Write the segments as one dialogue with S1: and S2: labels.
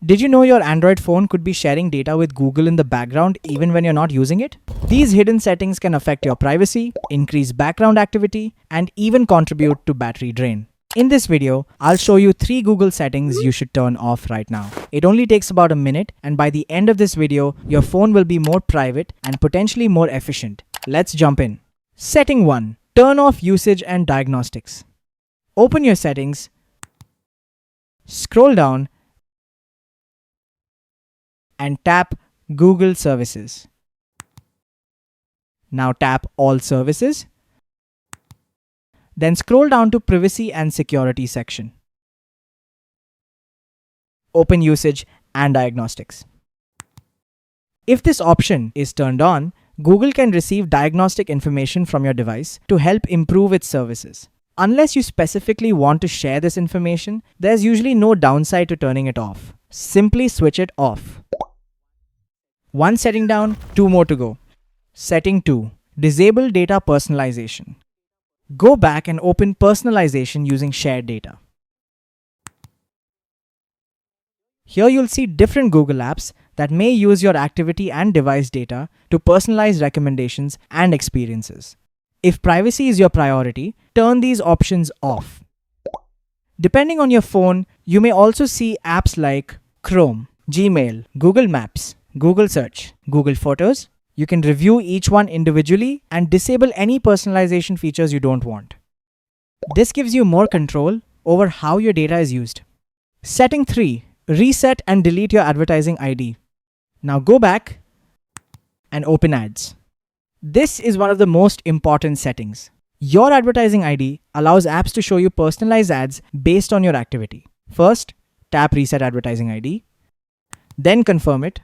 S1: Did you know your Android phone could be sharing data with Google in the background even when you're not using it? These hidden settings can affect your privacy, increase background activity, and even contribute to battery drain. In this video, I'll show you 3 Google settings you should turn off right now. It only takes about a minute, and by the end of this video, your phone will be more private and potentially more efficient. Let's jump in. Setting 1. Turn off usage and diagnostics. Open your settings, scroll down, and tap Google Services. Now tap All Services. Then scroll down to Privacy and Security section. Open Usage and Diagnostics. If this option is turned on, Google can receive diagnostic information from your device to help improve its services. Unless you specifically want to share this information, there's usually no downside to turning it off. Simply switch it off. 1 setting down, 2 more to go. Setting 2. Disable data personalization. Go back and open personalization using shared data. Here you'll see different Google apps that may use your activity and device data to personalize recommendations and experiences. If privacy is your priority, turn these options off. Depending on your phone, you may also see apps like Chrome, Gmail, Google Maps, Google Search, Google Photos. You can review each one individually and disable any personalization features you don't want. This gives you more control over how your data is used. Setting 3. Reset and delete your advertising ID. Now go back and open ads. This is one of the most important settings. Your advertising ID allows apps to show you personalized ads based on your activity. First, tap Reset Advertising ID. Then confirm it.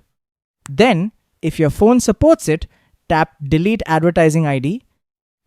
S1: Then, if your phone supports it, tap Delete Advertising ID.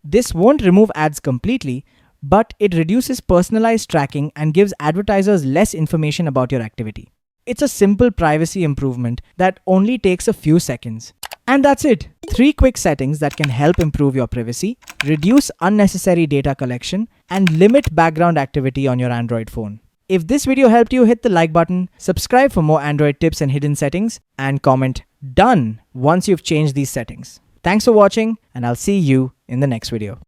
S1: This won't remove ads completely, but it reduces personalized tracking and gives advertisers less information about your activity. It's a simple privacy improvement that only takes a few seconds. And that's it. 3 quick settings that can help improve your privacy, reduce unnecessary data collection, and limit background activity on your Android phone. If this video helped you, hit the like button, subscribe for more Android tips and hidden settings, and comment "Done" once you've changed these settings. Thanks for watching, and I'll see you in the next video.